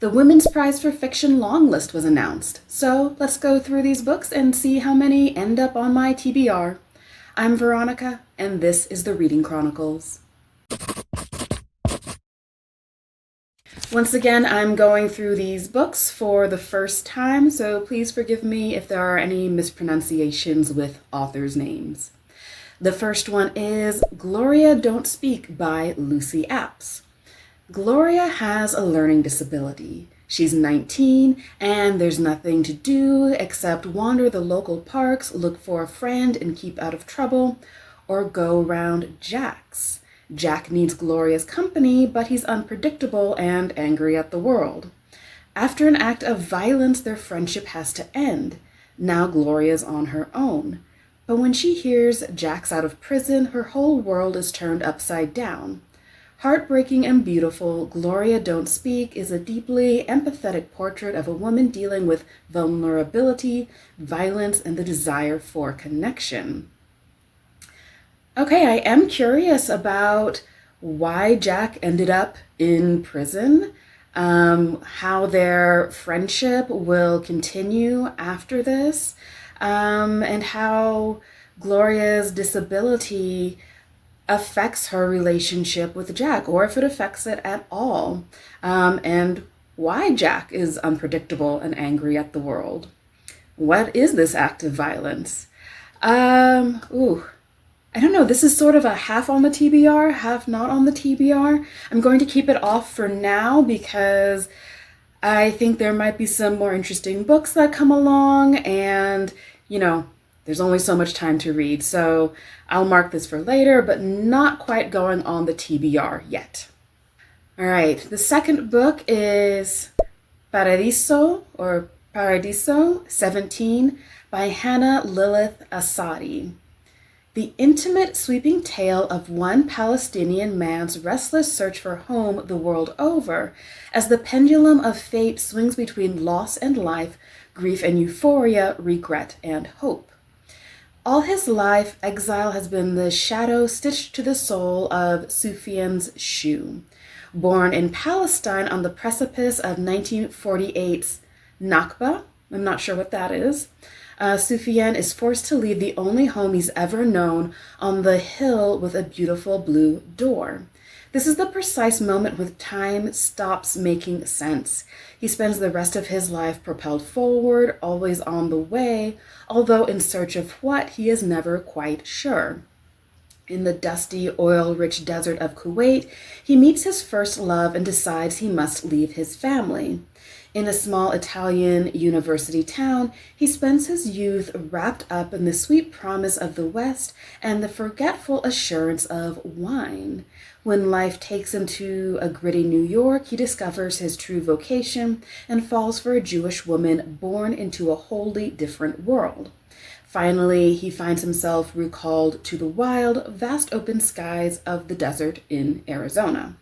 The Women's Prize for Fiction Longlist was announced, so let's go through these books and see how many end up on my TBR. I'm Veronica, and this is the Reading Chronicles. Once again, I'm going through these books for the first time, so please forgive me if there are any mispronunciations with authors' names. The first one is Gloria Don't Speak by Lucy Apps. Gloria has a learning disability. She's 19, and there's nothing to do except wander the local parks, look for a friend, and keep out of trouble, or go round Jack's. Jack needs Gloria's company, but he's unpredictable and angry at the world. After an act of violence, their friendship has to end. Now Gloria's on her own. But when she hears Jack's out of prison, her whole world is turned upside down. Heartbreaking and beautiful, Gloria Don't Speak is a deeply empathetic portrait of a woman dealing with vulnerability, violence, and the desire for connection. Okay, I am curious about why Jack ended up in prison, how their friendship will continue after this, and how Gloria's disability affects her relationship with Jack, or if it affects it at all, and why Jack is unpredictable and angry at the world. What is this act of violence? I don't know, this is sort of a half on the TBR, half not on the TBR. I'm going to keep it off for now because I think there might be some more interesting books that come along and, there's only so much time to read. So I'll mark this for later, but not quite going on the TBR yet. All right, the second book is Paradiso 17 by Hannah Lillith Assadi. The intimate, sweeping tale of one Palestinian man's restless search for home the world over, as the pendulum of fate swings between loss and life, grief and euphoria, regret and hope. All his life, exile has been the shadow stitched to the sole of Sufyan's shoe. Born in Palestine on the precipice of 1948's Nakba, I'm not sure what that is, Sufyan is forced to leave the only home he's ever known on the hill with a beautiful blue door. This is the precise moment when time stops making sense. He spends the rest of his life propelled forward, always on the way, although in search of what, he is never quite sure. In the dusty, oil-rich desert of Kuwait, he meets his first love and decides he must leave his family. In a small Italian university town, he spends his youth wrapped up in the sweet promise of the West and the forgetful assurance of wine. When life takes him to a gritty New York, he discovers his true vocation and falls for a Jewish woman born into a wholly different world. Finally, he finds himself recalled to the wild, vast open skies of the desert in Arizona.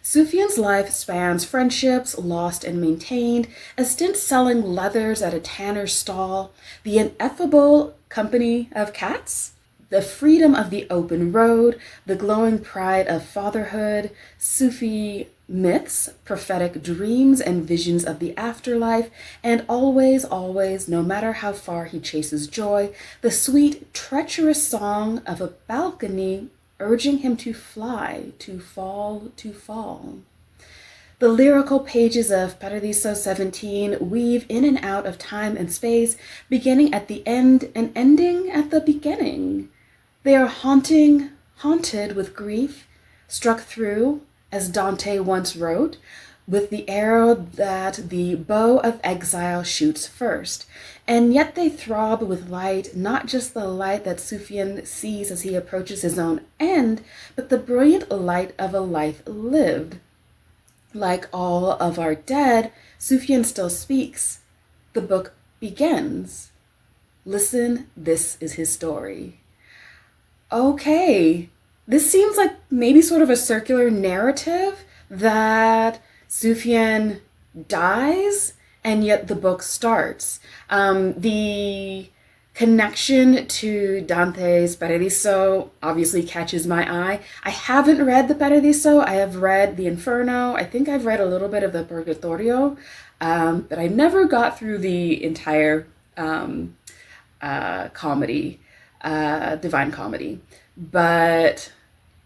Sufyan's life spans friendships lost and maintained, a stint selling leathers at a tanner's stall, the ineffable company of cats, the freedom of the open road, the glowing pride of fatherhood, Sufi myths, prophetic dreams and visions of the afterlife, and always, always, no matter how far he chases joy, the sweet, treacherous song of a balcony urging him to fly, to fall, to fall. The lyrical pages of Paradiso 17 weave in and out of time and space, beginning at the end and ending at the beginning. They are haunted with grief, struck through, as Dante once wrote, with the arrow that the bow of exile shoots first. And yet they throb with light, not just the light that Sufyan sees as he approaches his own end, but the brilliant light of a life lived. Like all of our dead, Sufyan still speaks. The book begins. Listen, this is his story. Okay, this seems like maybe sort of a circular narrative that Sufyan dies and yet the book starts. The connection to Dante's Paradiso obviously catches my eye. I haven't read the Paradiso. I have read the Inferno. I think I've read a little bit of the Purgatorio, but I never got through the entire comedy, Divine Comedy. But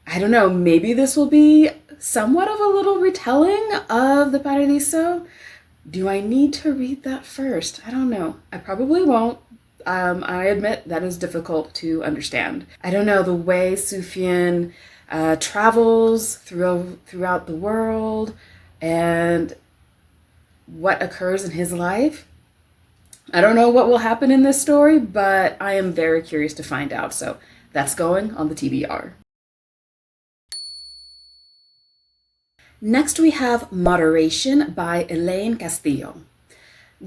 I don't know, maybe this will be somewhat of a little retelling of the Paradiso. Do I need to read that first? I don't know. I probably won't. I admit that is difficult to understand. I don't know, the way Sufjan travels throughout the world and what occurs in his life. I don't know what will happen in this story, but I am very curious to find out. So that's going on the TBR. Next we have Moderation by Elaine Castillo.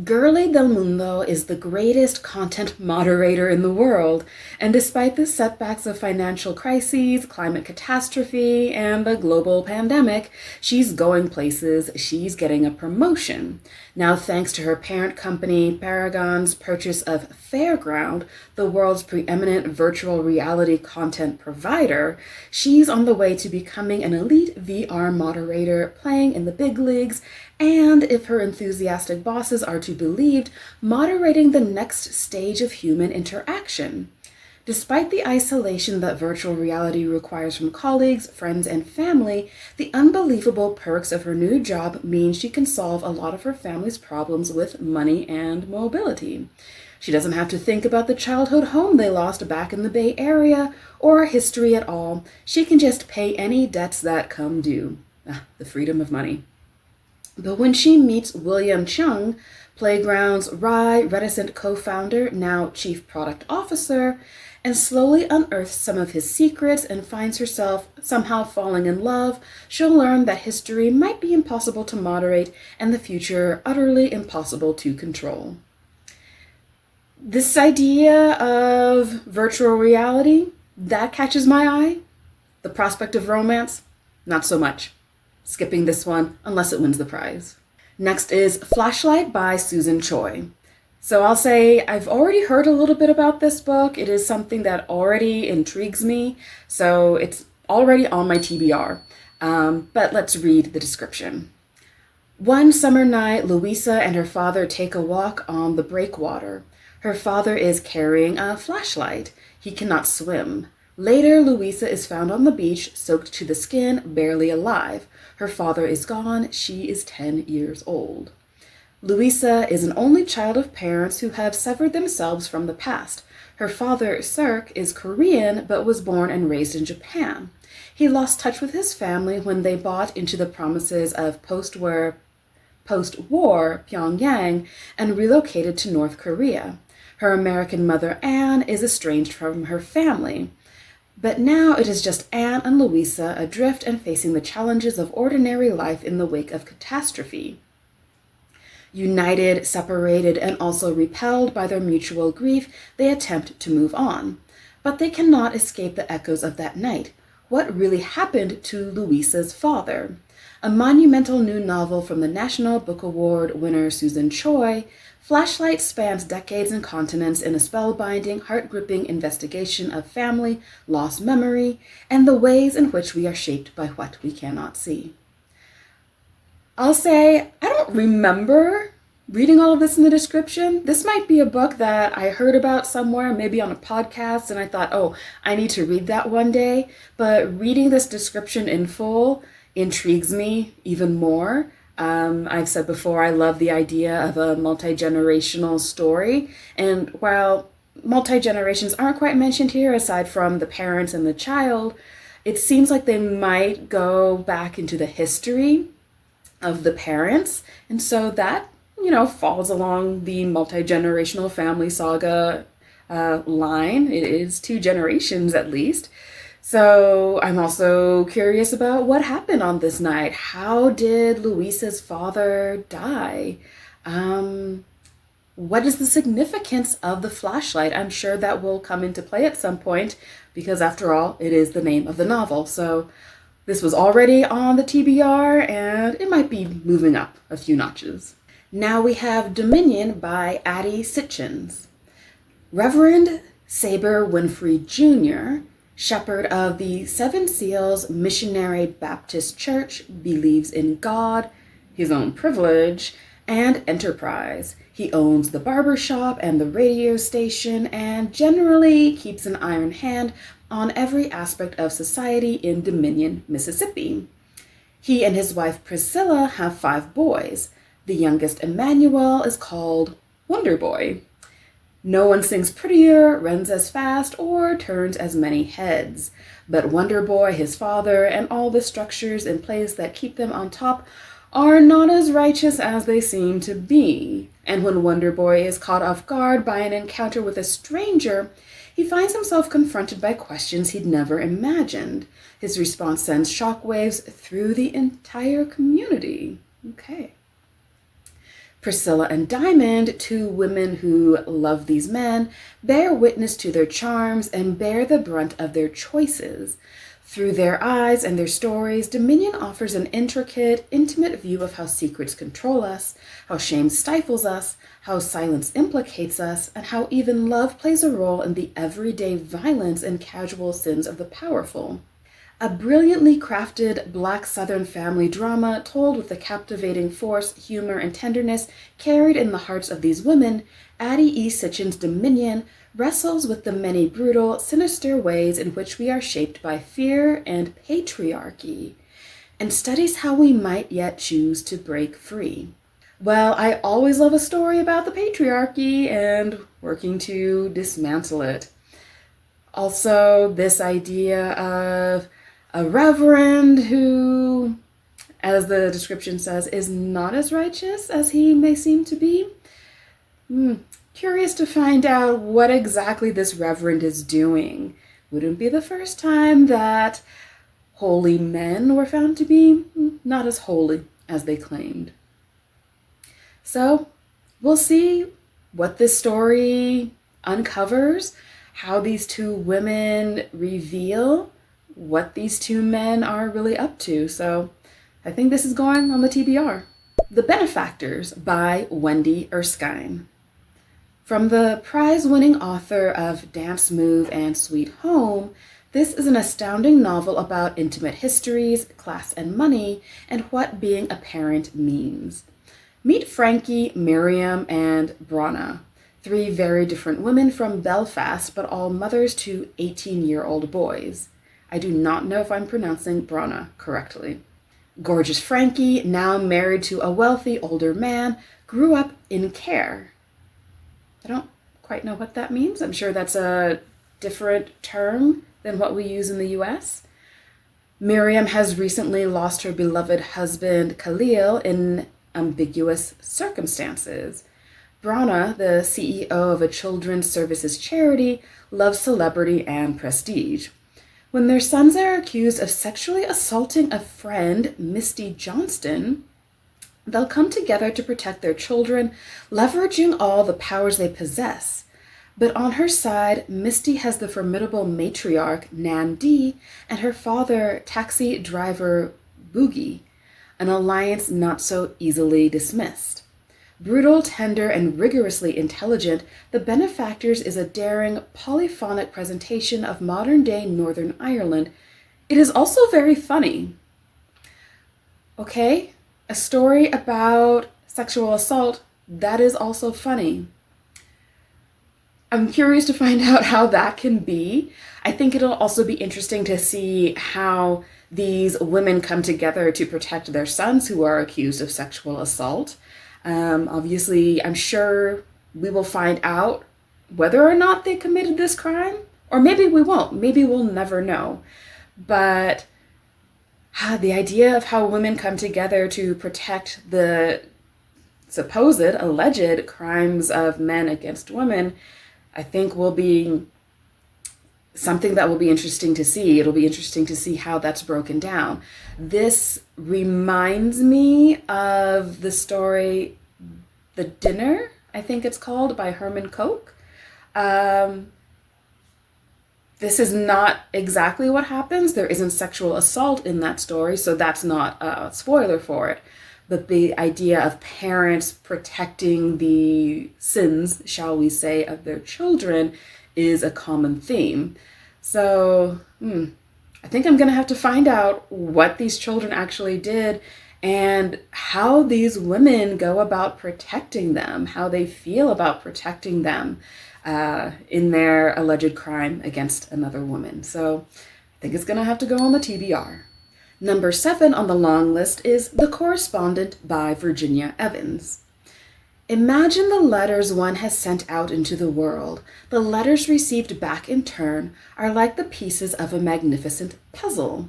Girly del Mundo is the greatest content moderator in the world, and despite the setbacks of financial crises, climate catastrophe, and the global pandemic, she's going places. She's getting a promotion. Now, thanks to her parent company, Paragon's purchase of Fairground, the world's preeminent virtual reality content provider, she's on the way to becoming an elite VR moderator, playing in the big leagues, and if her enthusiastic bosses are to be believed, moderating the next stage of human interaction. Despite the isolation that virtual reality requires from colleagues, friends, and family, the unbelievable perks of her new job mean she can solve a lot of her family's problems with money and mobility. She doesn't have to think about the childhood home they lost back in the Bay Area or history at all. She can just pay any debts that come due. The freedom of money. But when she meets William Chung, Playground's wry, reticent co-founder, now chief product officer, and slowly unearths some of his secrets and finds herself somehow falling in love, she'll learn that history might be impossible to moderate and the future utterly impossible to control. This idea of virtual reality, that catches my eye. The prospect of romance, not so much. Skipping this one unless it wins the prize. Next is Flashlight by Susan Choi. So I'll say I've already heard a little bit about this book. It is something that already intrigues me, so it's already on my TBR. But let's read the description. One summer night, Louisa and her father take a walk on the breakwater. Her father is carrying a flashlight. He cannot swim. Later, Louisa is found on the beach, soaked to the skin, barely alive. Her father is gone. She is 10 years old. Louisa is an only child of parents who have severed themselves from the past. Her father, Sirk, is Korean but was born and raised in Japan. He lost touch with his family when they bought into the promises of post-war Pyongyang and relocated to North Korea. Her American mother, Anne, is estranged from her family. But now it is just Anne and Louisa adrift and facing the challenges of ordinary life in the wake of catastrophe. United, separated, and also repelled by their mutual grief, they attempt to move on. But they cannot escape the echoes of that night. What really happened to Louisa's father? A monumental new novel from the National Book Award winner Susan Choi, Flashlight spans decades and continents in a spellbinding, heart-gripping investigation of family, lost memory, and the ways in which we are shaped by what we cannot see. I'll say, I don't remember reading all of this in the description. This might be a book that I heard about somewhere, maybe on a podcast, and I thought, oh, I need to read that one day. But reading this description in full intrigues me even more. I've said before, I love the idea of a multi-generational story. And while multi-generations aren't quite mentioned here, aside from the parents and the child, it seems like they might go back into the history of the parents. And so that, falls along the multi-generational family saga line. It is 2 generations at least. So I'm also curious about what happened on this night. How did Louisa's father die? What is the significance of the flashlight? I'm sure that will come into play at some point because after all, it is the name of the novel. So this was already on the TBR and it might be moving up a few notches. Now we have Dominion by Addie Citchens. Reverend Saber Winfrey Jr., shepherd of the Seven Seals Missionary Baptist Church, believes in God, his own privilege, and enterprise. He owns the barber shop and the radio station and generally keeps an iron hand on every aspect of society in Dominion, Mississippi. He and his wife Priscilla have 5 boys. The youngest, Emmanuel, is called Wonder Boy. No one sings prettier, runs as fast, or turns as many heads. But Wonder Boy, his father, and all the structures in place that keep them on top are not as righteous as they seem to be. And when Wonder Boy is caught off guard by an encounter with a stranger, he finds himself confronted by questions he'd never imagined. His response sends shockwaves through the entire community. Okay. Priscilla and Diamond, 2 women who love these men, bear witness to their charms and bear the brunt of their choices. Through their eyes and their stories, Dominion offers an intricate, intimate view of how secrets control us, how shame stifles us, how silence implicates us, and how even love plays a role in the everyday violence and casual sins of the powerful. A brilliantly crafted Black Southern family drama told with the captivating force, humor, and tenderness carried in the hearts of these women, Addie E. Citchens' Dominion wrestles with the many brutal, sinister ways in which we are shaped by fear and patriarchy, and studies how we might yet choose to break free. Well, I always love a story about the patriarchy and working to dismantle it. Also, this idea of a reverend who, as the description says, is not as righteous as he may seem to be. Curious to find out what exactly this reverend is doing. Wouldn't be the first time that holy men were found to be not as holy as they claimed. So we'll see what this story uncovers, how these 2 women reveal what these 2 men are really up to. So I think this is going on the TBR. The Benefactors by Wendy Erskine. From the prize-winning author of Dance Move and Sweet Home, this is an astounding novel about intimate histories, class and money, and what being a parent means. Meet Frankie, Miriam, and Bronna, 3 very different women from Belfast, but all mothers to 18-year-old boys. I do not know if I'm pronouncing Bronna correctly. Gorgeous Frankie, now married to a wealthy older man, grew up in care. I don't quite know what that means. I'm sure that's a different term than what we use in the US. Miriam has recently lost her beloved husband, Kalayil, in ambiguous circumstances. Bronna, the CEO of a children's services charity, loves celebrity and prestige. When their sons are accused of sexually assaulting a friend, Misty Johnston, they'll come together to protect their children, leveraging all the powers they possess. But on her side, Misty has the formidable matriarch, Nan D, and her father, taxi driver Boogie, an alliance not so easily dismissed. Brutal, tender, and rigorously intelligent, The Benefactors is a daring, polyphonic presentation of modern-day Northern Ireland. It is also very funny. Okay, a story about sexual assault, that is also funny. I'm curious to find out how that can be. I think it'll also be interesting to see how these women come together to protect their sons who are accused of sexual assault. Obviously, I'm sure we will find out whether or not they committed this crime, or maybe we won't. Maybe we'll never know. But the idea of how women come together to protect the supposed, alleged crimes of men against women, I think will be something that will be interesting to see. It'll be interesting to see how that's broken down. This reminds me of the story, The Dinner, I think it's called, by Herman Koch. This is not exactly what happens. There isn't sexual assault in that story, so that's not a spoiler for it. but the idea of parents protecting the sins, shall we say, of their children is a common theme. So, I think I'm going to have to find out what these children actually did and how these women go about protecting them, how they feel about protecting them in their alleged crime against another woman. So I think it's going to have to go on the TBR. Number 7 on the long list is The Correspondent by Virginia Evans. Imagine the letters one has sent out into the world. The letters received back in turn are like the pieces of a magnificent puzzle.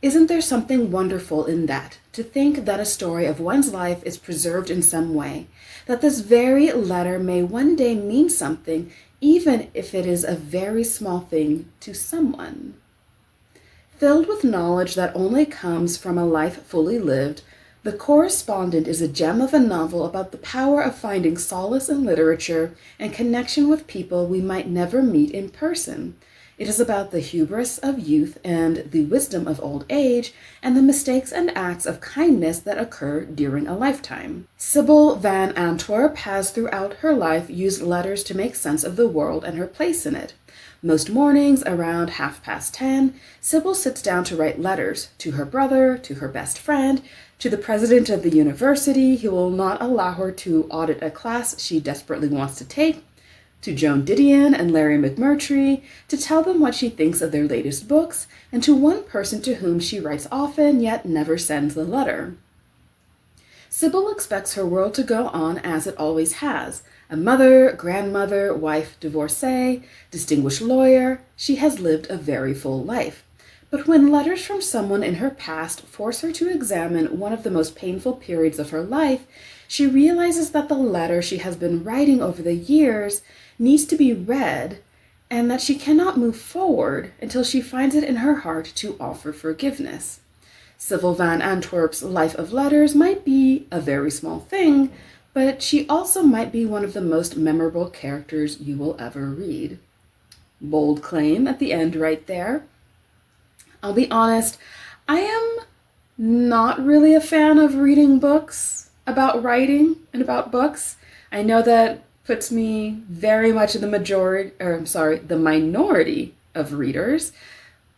Isn't there something wonderful in that, to think that a story of one's life is preserved in some way, that this very letter may one day mean something, even if it is a very small thing to someone? Filled with knowledge that only comes from a life fully lived, The Correspondent is a gem of a novel about the power of finding solace in literature and connection with people we might never meet in person. It is about the hubris of youth and the wisdom of old age and the mistakes and acts of kindness that occur during a lifetime. Sybil Van Antwerp has throughout her life used letters to make sense of the world and her place in it. Most mornings, around 10:30, Sybil sits down to write letters to her brother, to her best friend, to the president of the university who will not allow her to audit a class she desperately wants to take, to Joan Didion and Larry McMurtry, to tell them what she thinks of their latest books, and to one person to whom she writes often yet never sends the letter. Sybil expects her world to go on as it always has. A mother, grandmother, wife, divorcee, distinguished lawyer, she has lived a very full life. But when letters from someone in her past force her to examine one of the most painful periods of her life, she realizes that the letter she has been writing over the years needs to be read, and that she cannot move forward until she finds it in her heart to offer forgiveness. Sybil Van Antwerp's life of letters might be a very small thing, but she also might be one of the most memorable characters you will ever read. Bold claim at the end right there. I'll be honest, I am not really a fan of reading books about writing and about books. I know that puts me very much in the minority of readers.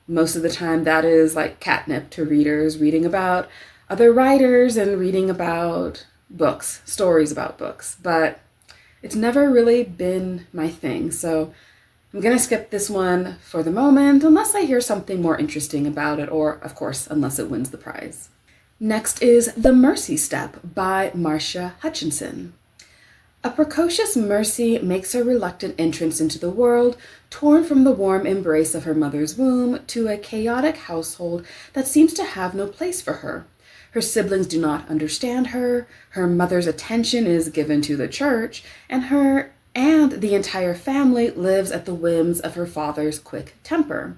Most of the time that is like catnip to readers, reading about other writers and reading about books, stories about books, but it's never really been my thing. So I'm going to skip this one for the moment, unless I hear something more interesting about it, or of course, unless it wins the prize. Next is The Mercy Step by Marcia Hutchinson. A precocious Mercy makes her reluctant entrance into the world, torn from the warm embrace of her mother's womb to a chaotic household that seems to have no place for her. Her siblings do not understand her, her mother's attention is given to the church, and the entire family lives at the whims of her father's quick temper.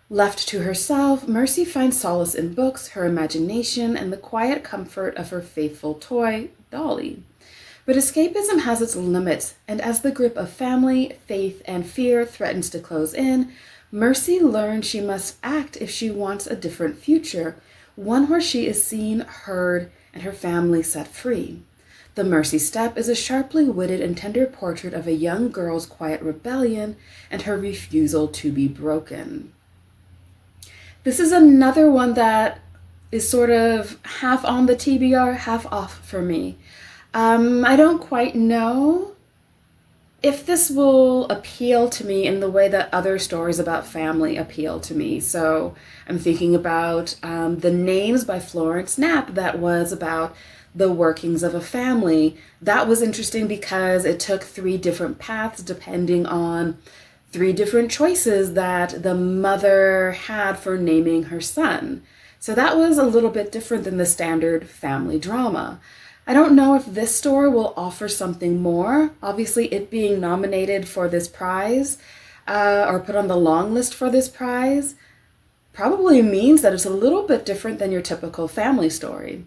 Left to herself, Mercy finds solace in books, her imagination, and the quiet comfort of her faithful toy, Dolly. But escapism has its limits, and as the grip of family, faith, and fear threatens to close in, Mercy learns she must act if she wants a different future, one where she is seen, heard, and her family set free. The Mercy Step is a sharply witted and tender portrait of a young girl's quiet rebellion and her refusal to be broken. This is another one that is sort of half on the TBR, half off for me. I don't quite know if this will appeal to me in the way that other stories about family appeal to me. So I'm thinking about The Names by Florence Knapp, that was about the workings of a family. That was interesting because it took 3 different paths depending on 3 different choices that the mother had for naming her son. So that was a little bit different than the standard family drama. I don't know if this story will offer something more. Obviously, it being nominated for this prize or put on the long list for this prize probably means that it's a little bit different than your typical family story.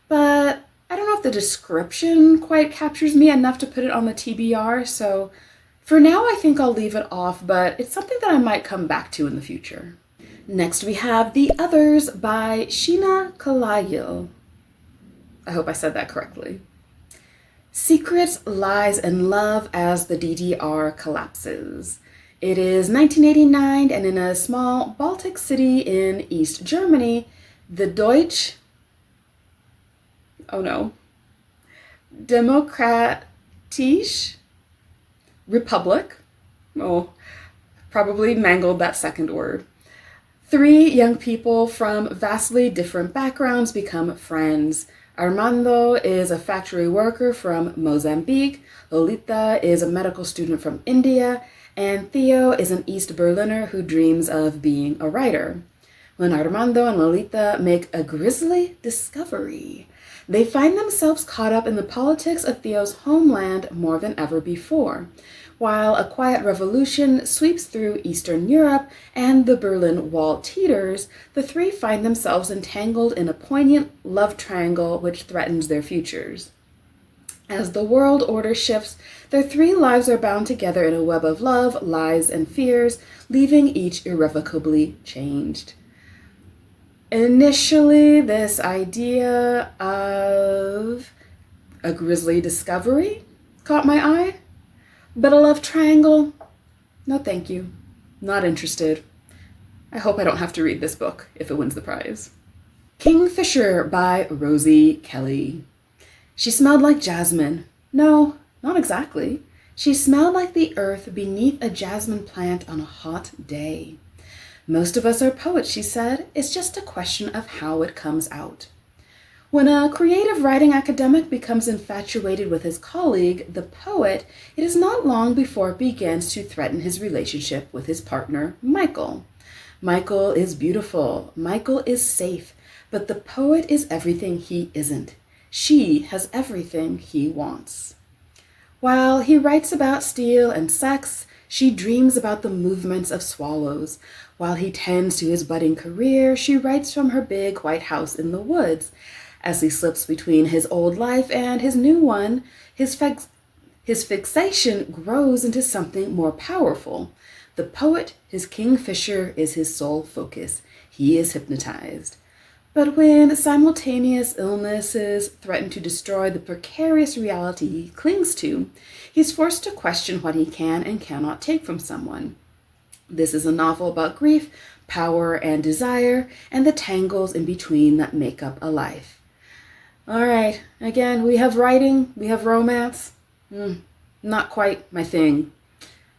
But I don't know if the description quite captures me enough to put it on the TBR, so for now I think I'll leave it off, but it's something that I might come back to in the future. Next we have The Others by Sheena Kalayil. I hope I said that correctly. Secrets, Lies, and Love as the DDR collapses. It is 1989, and in a small Baltic city in East Germany, the Demokratische Republic, probably mangled that second word. 3 young people from vastly different backgrounds become friends. Armando is a factory worker from Mozambique, Lolita is a medical student from India, and Theo is an East Berliner who dreams of being a writer. When Armando and Lolita make a grisly discovery, they find themselves caught up in the politics of Theo's homeland more than ever before. While a quiet revolution sweeps through Eastern Europe and the Berlin Wall teeters, the 3 find themselves entangled in a poignant love triangle which threatens their futures. As the world order shifts, their 3 lives are bound together in a web of love, lies, and fears, leaving each irrevocably changed. Initially, this idea of a grisly discovery caught my eye, but a love triangle? No thank you. Not interested. I hope I don't have to read this book if it wins the prize. Kingfisher by Rozie Kelly. She smelled like jasmine. No, not exactly. She smelled like the earth beneath a jasmine plant on a hot day. Most of us are poets, she said. It's just a question of how it comes out. When a creative writing academic becomes infatuated with his colleague, the poet, it is not long before it begins to threaten his relationship with his partner, Michael. Michael is beautiful. Michael is safe. But the poet is everything he isn't. She has everything he wants. While he writes about steel and sex, she dreams about the movements of swallows. While he tends to his budding career, she writes from her big white house in the woods. As he slips between his old life and his new one, his fixation grows into something more powerful. The poet, his kingfisher, is his sole focus. He is hypnotized. But when simultaneous illnesses threaten to destroy the precarious reality he clings to, he's forced to question what he can and cannot take from someone. This is a novel about grief, power, and desire, and the tangles in between that make up a life. All right, again, we have writing, we have romance. Not quite my thing.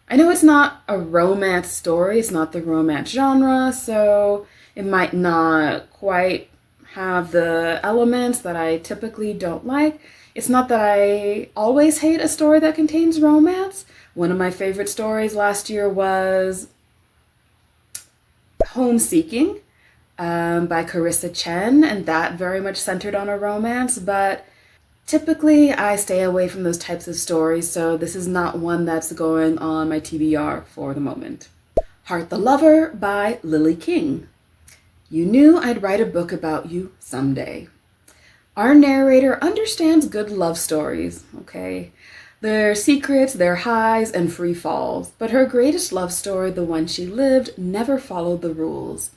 I know it's not a romance story, it's not the romance genre, so it might not quite have the elements that I typically don't like. It's not that I always hate a story that contains romance. One of my favorite stories last year was Home Seeking by Carissa Chen, and that very much centered on a romance, but typically I stay away from those types of stories, so this is not one that's going on my TBR for the moment. Heart the Lover by Lily King. You knew I'd write a book about you someday. Our narrator understands good love stories, okay? Their secrets, their highs, and free falls. But her greatest love story, the one she lived, never followed the rules.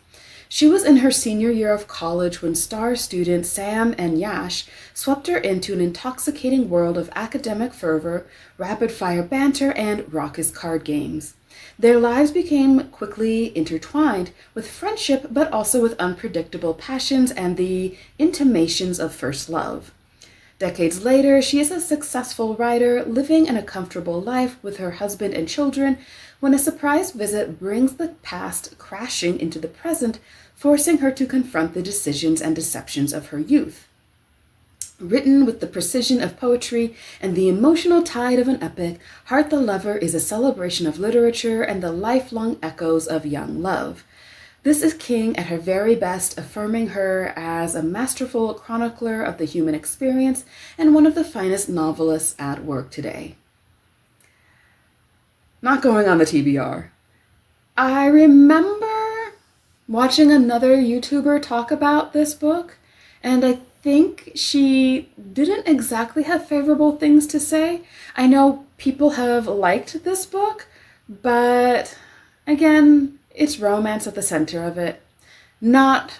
She was in her senior year of college when star students Sam and Yash swept her into an intoxicating world of academic fervor, rapid-fire banter, and raucous card games. Their lives became quickly intertwined with friendship, but also with unpredictable passions and the intimations of first love. Decades later, she is a successful writer, living in a comfortable life with her husband and children, when a surprise visit brings the past crashing into the present, forcing her to confront the decisions and deceptions of her youth. Written with the precision of poetry and the emotional tide of an epic, Heart the Lover is a celebration of literature and the lifelong echoes of young love. This is King at her very best, affirming her as a masterful chronicler of the human experience and one of the finest novelists at work today. Not going on the TBR. I remember watching another YouTuber talk about this book, and I think she didn't exactly have favorable things to say. I know people have liked this book, but again, it's romance at the center of it. Not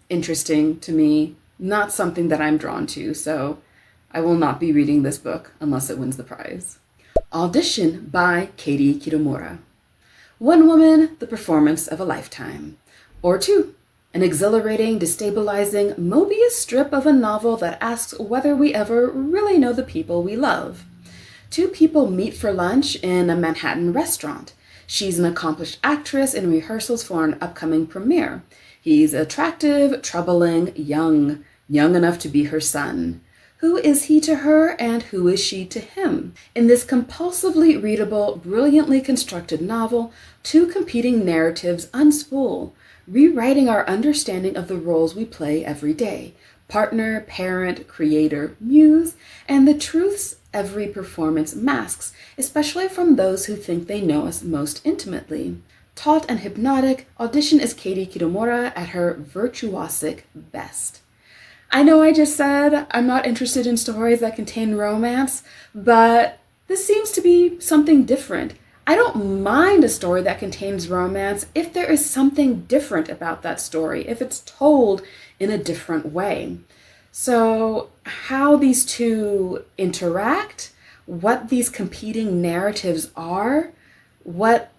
interesting to me. not something that I'm drawn to, so I will not be reading this book unless it wins the prize. Audition by Katie Kitamura. One woman, the performance of a lifetime. Or two, an exhilarating, destabilizing Mobius strip of a novel that asks whether we ever really know the people we love. Two people meet for lunch in a Manhattan restaurant. She's an accomplished actress in rehearsals for an upcoming premiere. He's attractive, troubling, young enough to be her son. Who is he to her and who is she to him? In this compulsively readable, brilliantly constructed novel, two competing narratives unspool, rewriting our understanding of the roles we play every day: partner, parent, creator, muse, and the truths every performance masks, especially from those who think they know us most intimately. Taut and hypnotic, Audition is Katie Kitamura at her virtuosic best. I know I just said I'm not interested in stories that contain romance, but this seems to be something different. I don't mind a story that contains romance if there is something different about that story, if it's told in a different way. So how these two interact, what these competing narratives are, what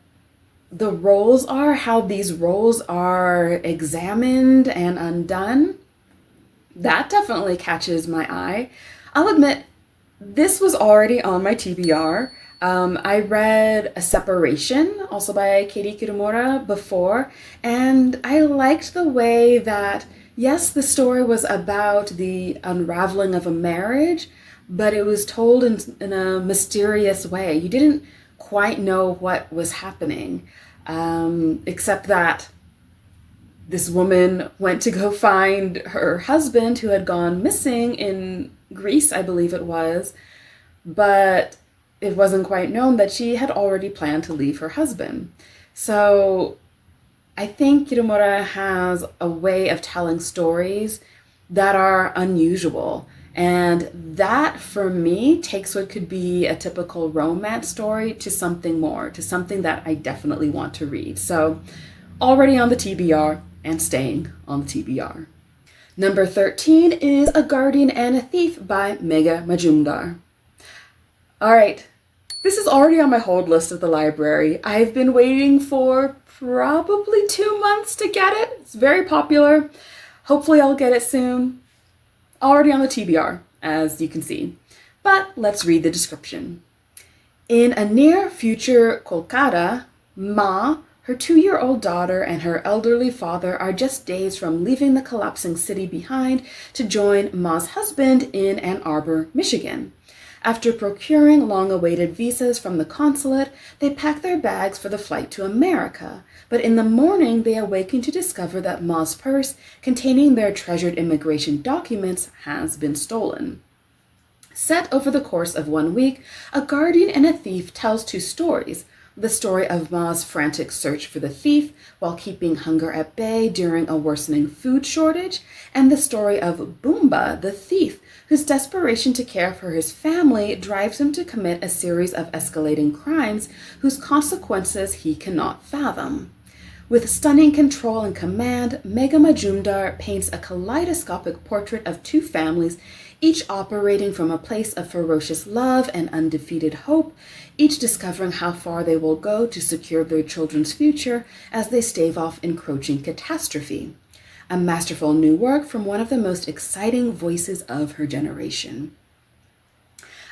the roles are, how these roles are examined and undone, that definitely catches my eye. I'll admit, this was already on my TBR. I read A Separation, also by Katie Kitamura, before, and I liked the way that, yes, the story was about the unraveling of a marriage, but it was told in a mysterious way. You didn't quite know what was happening, except that this woman went to go find her husband who had gone missing in Greece, I believe it was, but it wasn't quite known that she had already planned to leave her husband. So I think Kitamura has a way of telling stories that are unusual. And that, for me, takes what could be a typical romance story to something more, to something that I definitely want to read. So already on the TBR and staying on the TBR. Number 13 is A Guardian and a Thief by Megha Majumdar. All right, this is already on my hold list at the library. I've been waiting for probably 2 months to get it. It's very popular. Hopefully I'll get it soon. Already on the TBR, as you can see. But let's read the description. In a near future Kolkata, Ma, her 2-year-old daughter, and her elderly father are just days from leaving the collapsing city behind to join Ma's husband in Ann Arbor, Michigan. After procuring long-awaited visas from the consulate, they pack their bags for the flight to America. But in the morning, they awaken to discover that Ma's purse, containing their treasured immigration documents, has been stolen. Set over the course of 1 week, A Guardian and a Thief tells two stories: the story of Ma's frantic search for the thief while keeping hunger at bay during a worsening food shortage, and the story of Boomba, the thief, whose desperation to care for his family drives him to commit a series of escalating crimes whose consequences he cannot fathom. With stunning control and command, Megha Majumdar paints a kaleidoscopic portrait of two families, each operating from a place of ferocious love and undefeated hope, each discovering how far they will go to secure their children's future as they stave off encroaching catastrophe. A masterful new work from one of the most exciting voices of her generation.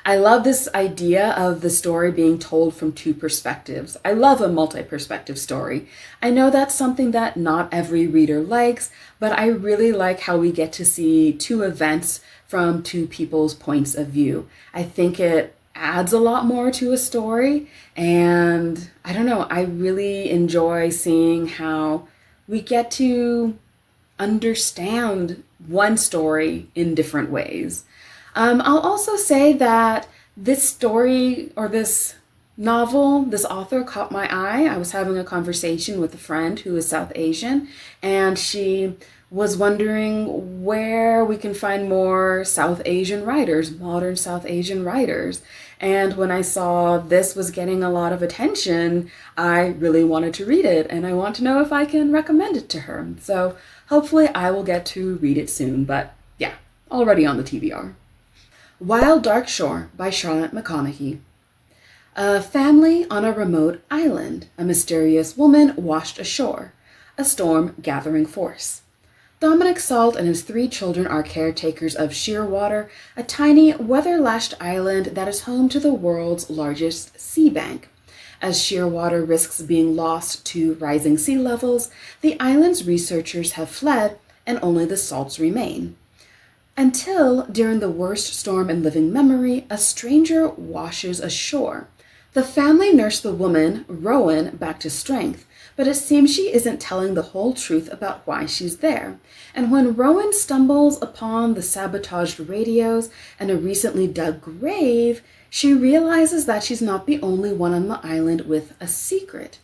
I love this idea of the story being told from two perspectives. I love a multi-perspective story. I know that's something that not every reader likes, but I really like how we get to see two events from two people's points of view. I think it adds a lot more to a story, and I don't know, I really enjoy seeing how we get to understand one story in different ways. I'll also say that this story or this novel, this author caught my eye. I was having a conversation with a friend who is South Asian, and she was wondering where we can find more South Asian writers, modern South Asian writers. And when I saw this was getting a lot of attention, I really wanted to read it, and I want to know if I can recommend it to her. So hopefully I will get to read it soon, but Yeah, already on the TBR. Wild Dark Shore by Charlotte McConaghy. A family on a remote island. A mysterious woman washed ashore. A storm gathering force. Dominic Salt and his 3 children are caretakers of Shearwater, a tiny, weather-lashed island that is home to the world's largest sea bank. As Shearwater risks being lost to rising sea levels, the island's researchers have fled and only the Salts remain. Until, during the worst storm in living memory, a stranger washes ashore. The family nurse the woman, Rowan, back to strength, but it seems she isn't telling the whole truth about why she's there. And when Rowan stumbles upon the sabotaged radios and a recently dug grave, she realizes that she's not the only one on the island with a secret.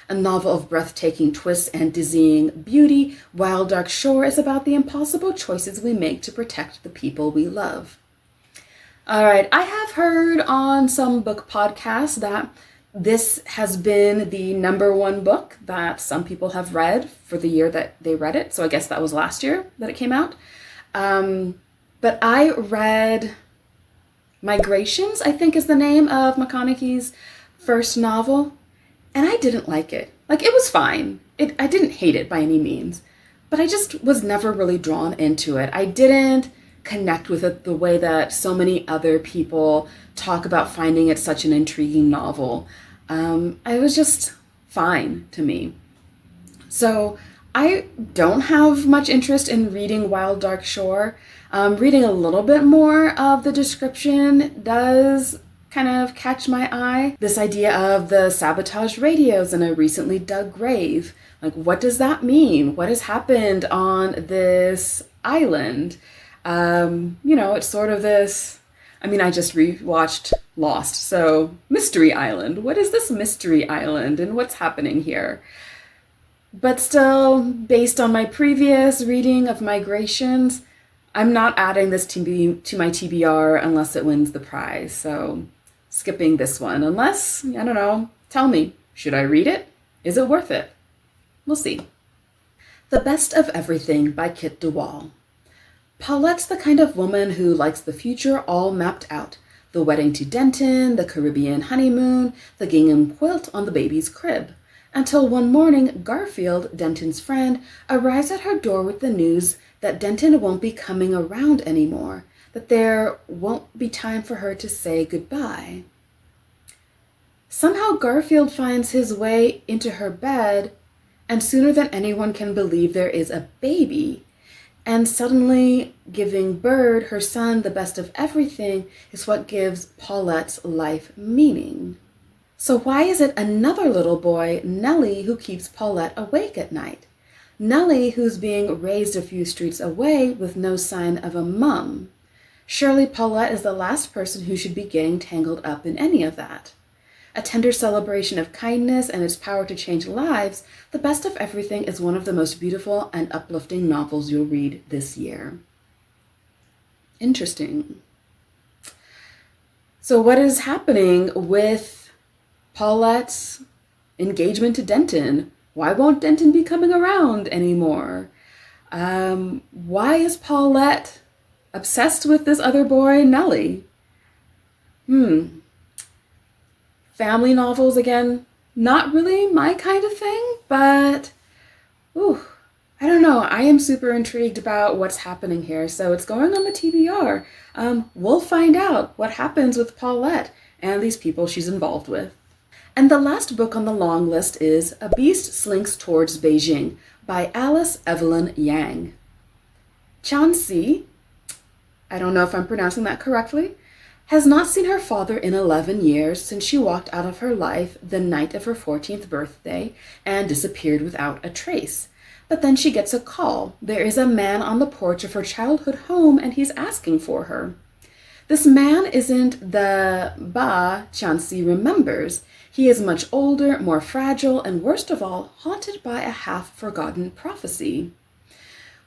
A novel of breathtaking twists and dizzying beauty, Wild Dark Shore is about the impossible choices we make to protect the people we love. All right, I have heard on some book podcasts that this has been the #1 book that some people have read for the year that they read it. So I guess that was last year that it came out. But I read Migrations, I think is the name of McConaghy's first novel. And I didn't like it. Like, it was fine. I didn't hate it by any means. But I just was never really drawn into it. I didn't connect with it the way that so many other people talk about finding it such an intriguing novel. It was just fine to me. So I don't have much interest in reading Wild Dark Shore. Reading a little bit more of the description does kind of catch my eye. This idea of the sabotaged radios in a recently dug grave. Like, what does that mean? What has happened on this island? It's sort of this, I just rewatched Lost, so Mystery Island. What is this Mystery Island and what's happening here? But still, based on my previous reading of Migrations, I'm not adding this to my TBR unless it wins the prize, so skipping this one. Unless, I don't know, tell me, should I read it? Is it worth it? We'll see. The Best of Everything by Kit de Waal. Paulette's the kind of woman who likes the future all mapped out. The wedding to Denton, the Caribbean honeymoon, the gingham quilt on the baby's crib. Until one morning, Garfield, Denton's friend, arrives at her door with the news that Denton won't be coming around anymore, that there won't be time for her to say goodbye. Somehow Garfield finds his way into her bed, and sooner than anyone can believe there is a baby. And suddenly, giving Bird, her son, the best of everything is what gives Paulette's life meaning. So why is it another little boy, Nellie, who keeps Paulette awake at night? Nellie, who's being raised a few streets away with no sign of a mum. Surely Paulette is the last person who should be getting tangled up in any of that. A tender celebration of kindness and its power to change lives, The Best of Everything is one of the most beautiful and uplifting novels you'll read this year. Interesting. So what is happening with Paulette's engagement to Denton? Why won't Denton be coming around anymore? Why is Paulette obsessed with this other boy, Nellie? Family novels, again, not really my kind of thing, but, I don't know. I am super intrigued about what's happening here, so it's going on the TBR. We'll find out what happens with Paulette and these people she's involved with. And the last book on the long list is A Beast Slinks Towards Beijing by Alice Evelyn Yang. Chansi, I don't know if I'm pronouncing that correctly, has not seen her father in 11 years since she walked out of her life the night of her 14th birthday and disappeared without a trace. But then she gets a call. There is a man on the porch of her childhood home and he's asking for her. This man isn't the Ba Chansi remembers. He is much older, more fragile, and worst of all, haunted by a half-forgotten prophecy.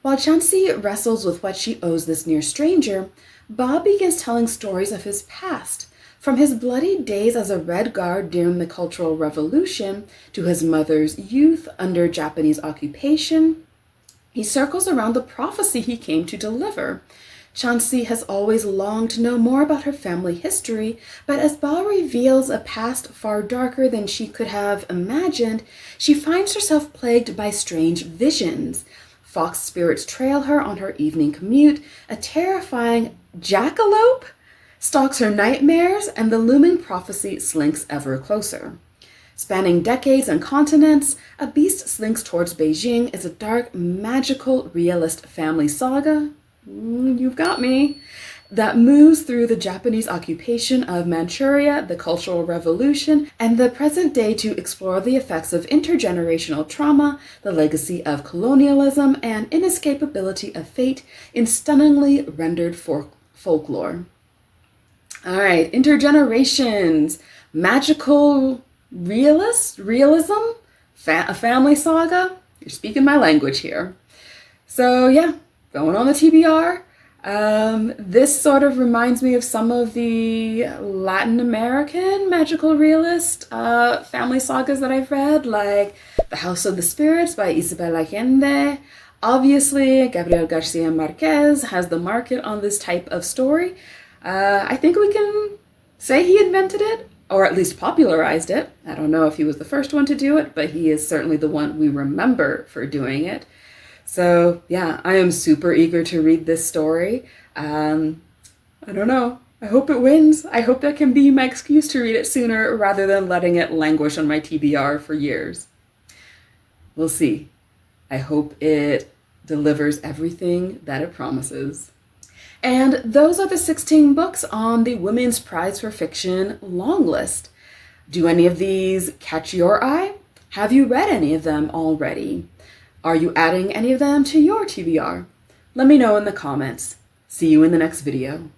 While Chansi wrestles with what she owes this near stranger, Bob begins telling stories of his past, from his bloody days as a Red Guard during the Cultural Revolution to his mother's youth under Japanese occupation, He circles around the prophecy he came to deliver. Chansey has always longed to know more about her family history, but as Baal reveals a past far darker than she could have imagined, she finds herself plagued by strange visions. Fox spirits trail her on her evening commute, a terrifying jackalope stalks her nightmares, and the looming prophecy slinks ever closer. Spanning decades and continents, A Beast Slinks Towards Beijing is a dark, magical, realist family saga, you've got me, that moves through the Japanese occupation of Manchuria, the Cultural Revolution, and the present day to explore the effects of intergenerational trauma, the legacy of colonialism, and inescapability of fate in stunningly rendered folklore. All right, intergenerations, magical realism, a family saga. You're speaking my language here. So yeah, going on the TBR. This sort of reminds me of some of the Latin American magical realist family sagas that I've read, like The House of the Spirits by Isabel Allende. Obviously, Gabriel Garcia Marquez has the market on this type of story. I think we can say he invented it, or at least popularized it. I don't know if he was the first one to do it, but he is certainly the one we remember for doing it. So yeah, I am super eager to read this story. I don't know. I hope it wins. I hope that can be my excuse to read it sooner rather than letting it languish on my TBR for years. We'll see. I hope it delivers everything that it promises. And those are the 16 books on the Women's Prize for Fiction Longlist. Do any of these catch your eye? Have you read any of them already? Are you adding any of them to your TBR? Let me know in the comments. See you in the next video.